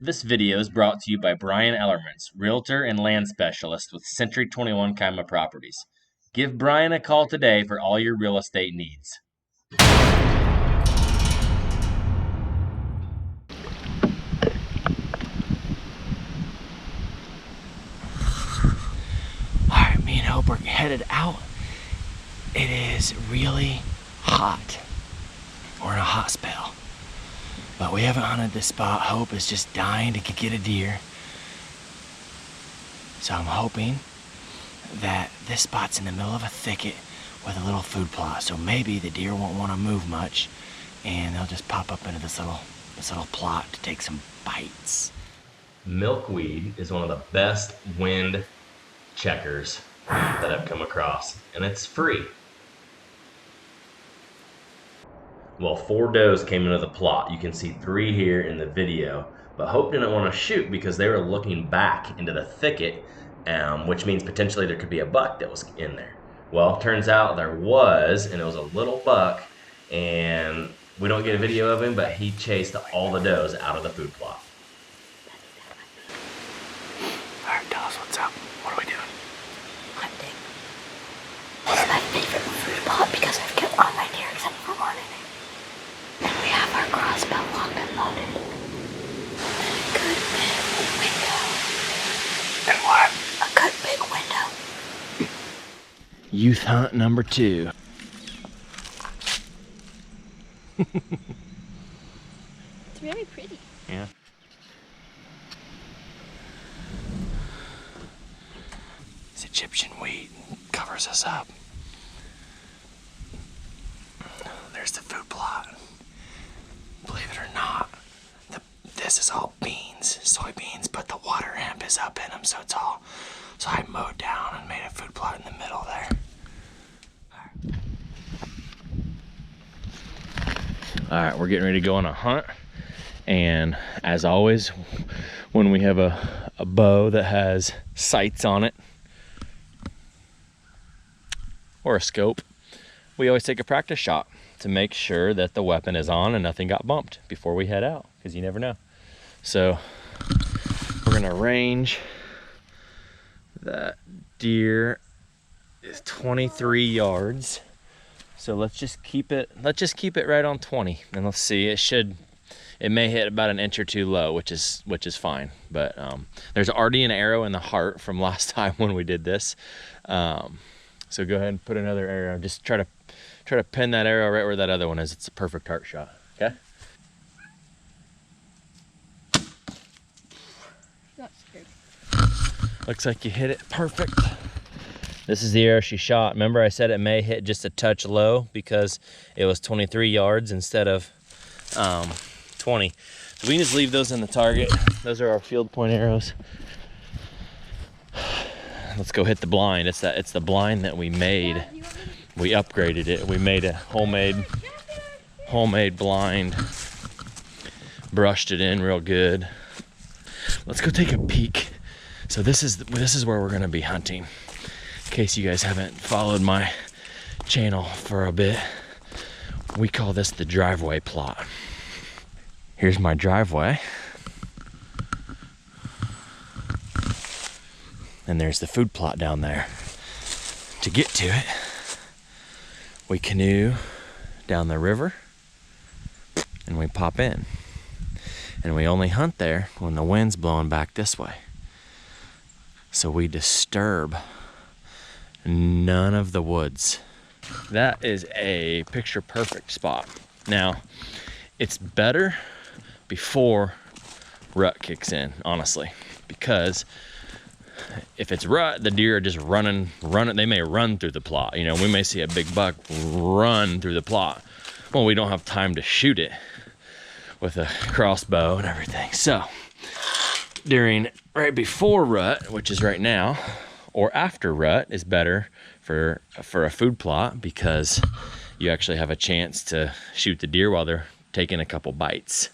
This video is brought to you by Brian Ellermans, Realtor and Land Specialist with Century 21 Kaima Properties. Give Brian a call today for all your real estate needs. Alright, me and Hope are headed out. It is really hot. We're in a hot spell. But we haven't hunted this spot. Hope is just dying to get a deer. So I'm hoping that this spot's in the middle of a thicket with a little food plot. So maybe the deer won't want to move much and they'll just pop up into this little plot to take some bites. Milkweed is one of the best wind checkers that I've come across, and it's free. Well, 4 does came into the plot. You can see 3 here in the video, but Hope didn't want to shoot because they were looking back into the thicket, which means potentially there could be a buck that was in there. Well, turns out there was, and it was a little buck, and we don't get a video of him, but he chased all the does out of the food plot. All right, tell us what's up. What are we doing? Hunting. This is my favorite food plot because I've killed all my deer except for one in it. And we have our crossbow locked and loaded. And a good big window. And what? A good big window. Youth hunt number 2. It's very pretty. Yeah. This Egyptian wheat covers us up. There's the food plot. Believe it or not, this is all beans, soybeans, but the water hemp is up in them, so it's all. So I mowed down and made a food plot in the middle there. All right, we're getting ready to go on a hunt. And as always, when we have a bow that has sights on it, or a scope, we always take a practice shot to make sure that the weapon is on and nothing got bumped before we head out, because you never know. So we're gonna range. That deer is 23 yards. So let's just keep it right on 20, and let's see. It may hit about an inch or 2 low, which is fine. But there's already an arrow in the heart from last time when we did this. So go ahead and put another arrow. Just try to pin that arrow right where that other one is. It's a perfect heart shot. Okay. Not scared. Looks like you hit it perfect. This is the arrow she shot. Remember I said it may hit just a touch low because it was 23 yards instead of 20. So we can just leave those in the target. Those are our field point arrows. Let's go hit the blind. It's the blind that we made. We upgraded it. We made a homemade blind. Brushed it in real good. Let's go take a peek. So this is where we're gonna be hunting. In case you guys haven't followed my channel for a bit, we call this the driveway plot. Here's my driveway. And there's the food plot down there. To get to it, we canoe down the river and we pop in. And we only hunt there when the wind's blowing back this way. So we disturb none of the woods. That is a picture perfect spot. Now, it's better before rut kicks in, honestly, because if it's rut, the deer are just running, they may run through the plot. You know, we may see a big buck run through the plot. Well, we don't have time to shoot it with a crossbow and everything. So right before rut, which is right now, or after rut is better for a food plot because you actually have a chance to shoot the deer while they're taking a couple bites.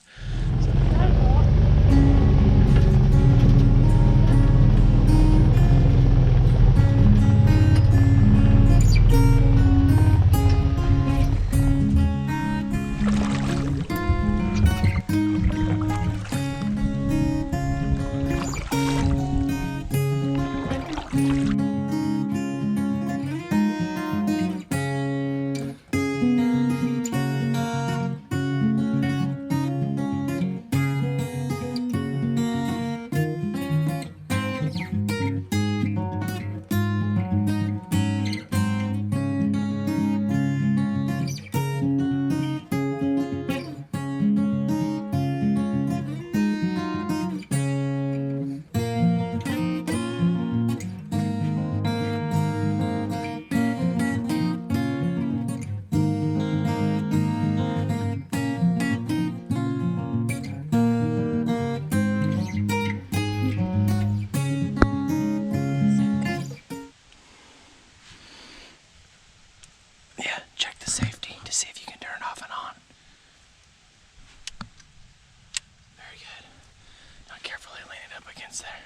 distance there.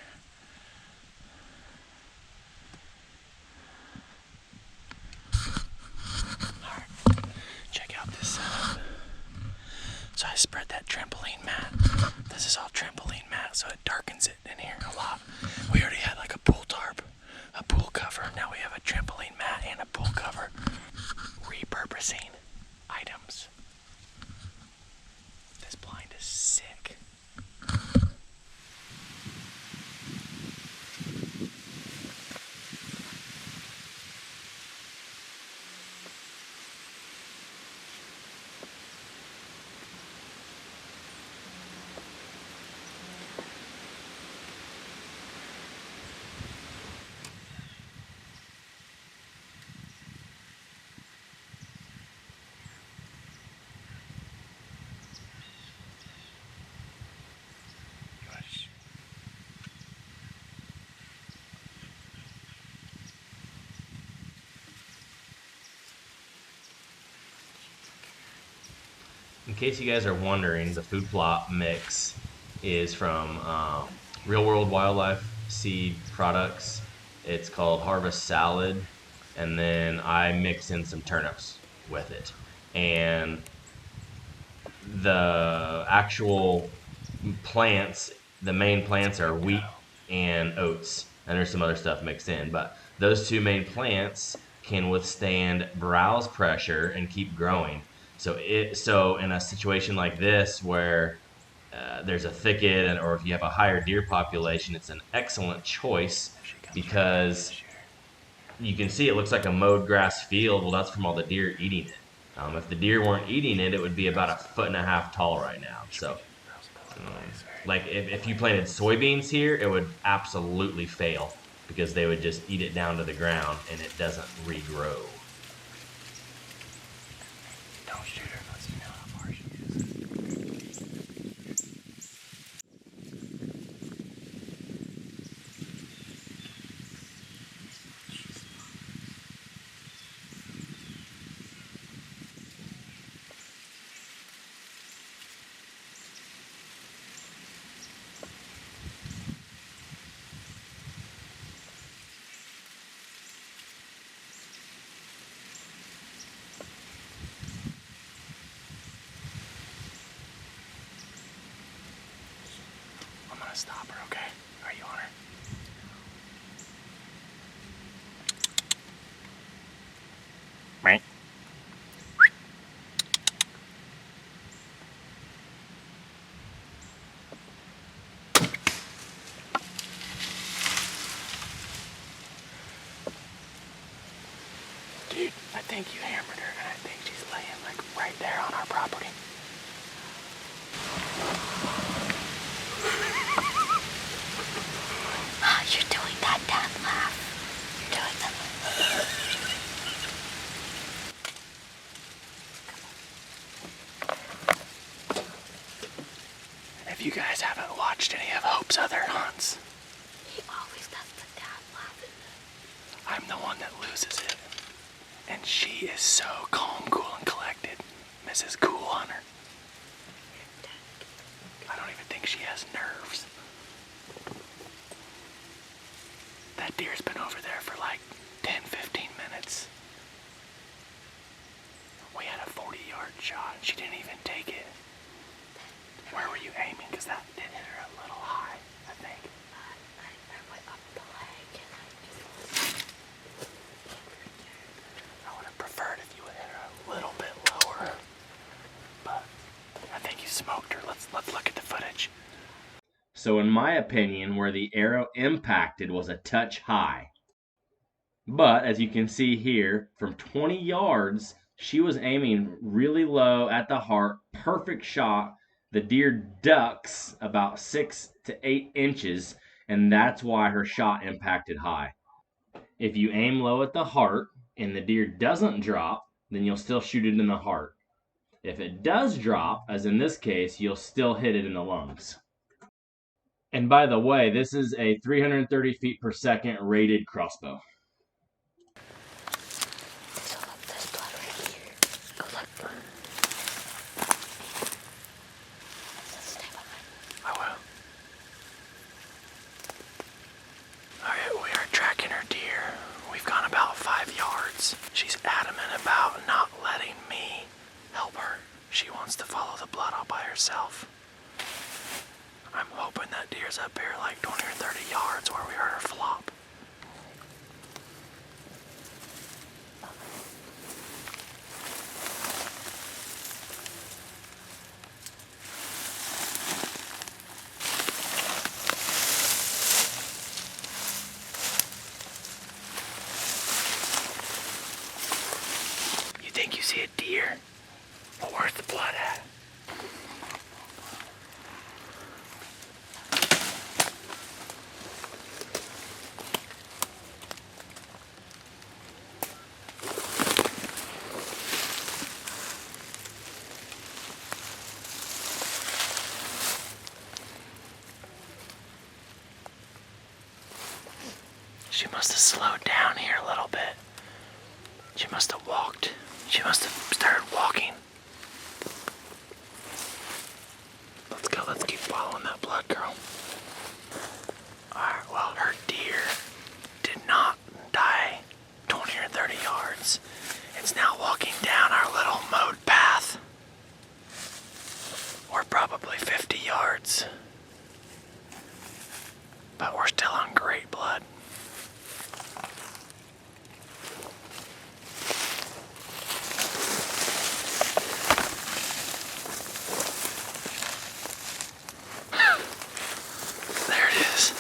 Alright, check out this setup. So I spread that trampoline mat. This is all trampoline mat, so it darkens it in here a lot. We already had like a pool tarp, a pool cover. Now we have a trampoline mat and a pool cover. Repurposing items. This blind is sick. In case you guys are wondering, the food plot mix is from Real World Wildlife Seed Products. It's called Harvest Salad, and then I mix in some turnips with it. And the actual plants, the main plants are wheat and oats, and there's some other stuff mixed in, but those two main plants can withstand browse pressure and keep growing. So in a situation like this where there's a thicket, or if you have a higher deer population, it's an excellent choice because you can see it looks like a mowed grass field. Well, that's from all the deer eating it. If the deer weren't eating it, it would be about 1.5 feet tall right now. So, like if you planted soybeans here, it would absolutely fail because they would just eat it down to the ground and it doesn't regrow. Don't shoot her unless you know how far she is. I'm gonna stop her, okay? Are you on her? Right. Dude, I think you hammered her, and I think she's laying like right there on our property. You're doing that dad laugh. You're doing that. If you guys haven't watched any of Hope's other hunts, He always does the dad laugh. I'm the one that loses it. And she is so calm, cool, and collected. Mrs. Cool Hunter. I don't even think she has nerves. That deer's been over there for like 10, 15 minutes. We had a 40-yard shot. She didn't even take it. Where were you aiming? Because that did hit her a little high, I think. I went up the leg and I I would have preferred if you would hit her a little bit lower. But I think you smoked her. Let's look at the footage. So in my opinion, where the arrow impacted was a touch high. But as you can see here, from 20 yards, she was aiming really low at the heart. Perfect shot. The deer ducks about 6 to 8 inches, and that's why her shot impacted high. If you aim low at the heart and the deer doesn't drop, then you'll still shoot it in the heart. If it does drop, as in this case, you'll still hit it in the lungs. And by the way, this is a 330 feet per second rated crossbow. So look, there's blood right here. Go look. Stay behind. I will. herself. I'm hoping that deer's up here like 20 or 30 yards where we heard her flop. You think you see a deer? Well, where's the blood at? She must have slowed down here a little bit. She must have walked. She must have started walking. Let's go. Let's keep following that blood, girl. Alright, well, her deer did not die 20 or 30 yards. It's now walking down our little mowed path. We're probably 50 yards. But we're still on great blood. There it is.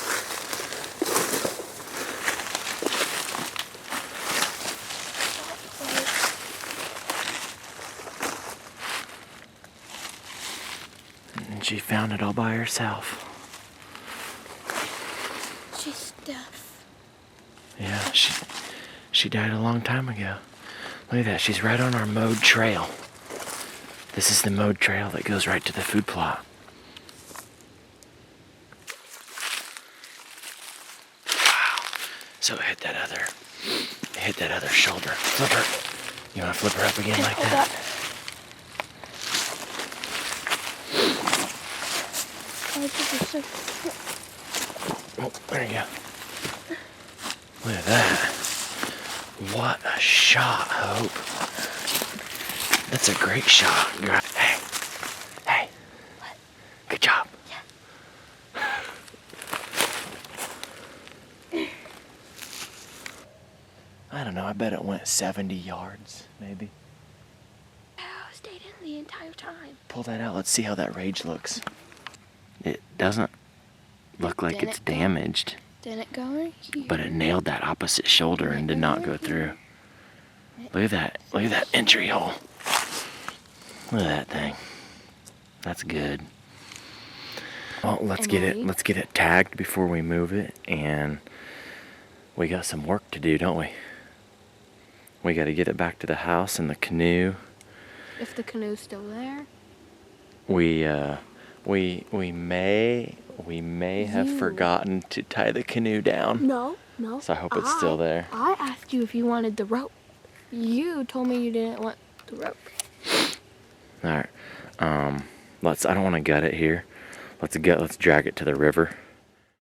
And she found it all by herself. She's deaf. Yeah, she died a long time ago. Look at that, she's right on our mowed trail. This is the mowed trail that goes right to the food plot. Wow. So it hit that other shoulder. Flip her. You want to flip her up again like Hold that? up. Oh, there you go. Look at that. What a shot, Hope. That's a great shot. Hey. Hey. What? Good job. Yeah. I don't know, I bet it went 70 yards, maybe. I stayed in the entire time. Pull that out, let's see how that Rage looks. It doesn't look like it's damaged, Didn't it go right here? but it nailed that opposite shoulder and did not go through. Look at that entry hole. Look at that thing. That's good. Well, let's get it tagged before we move it, and we got some work to do, don't we? We got to get it back to the house and the canoe. If the canoe's still there. We may have forgotten to tie the canoe down. No. So I hope it's still there. I asked you if you wanted the rope. You told me you didn't want the rope. All right. I don't want to gut it here. Let's drag it to the river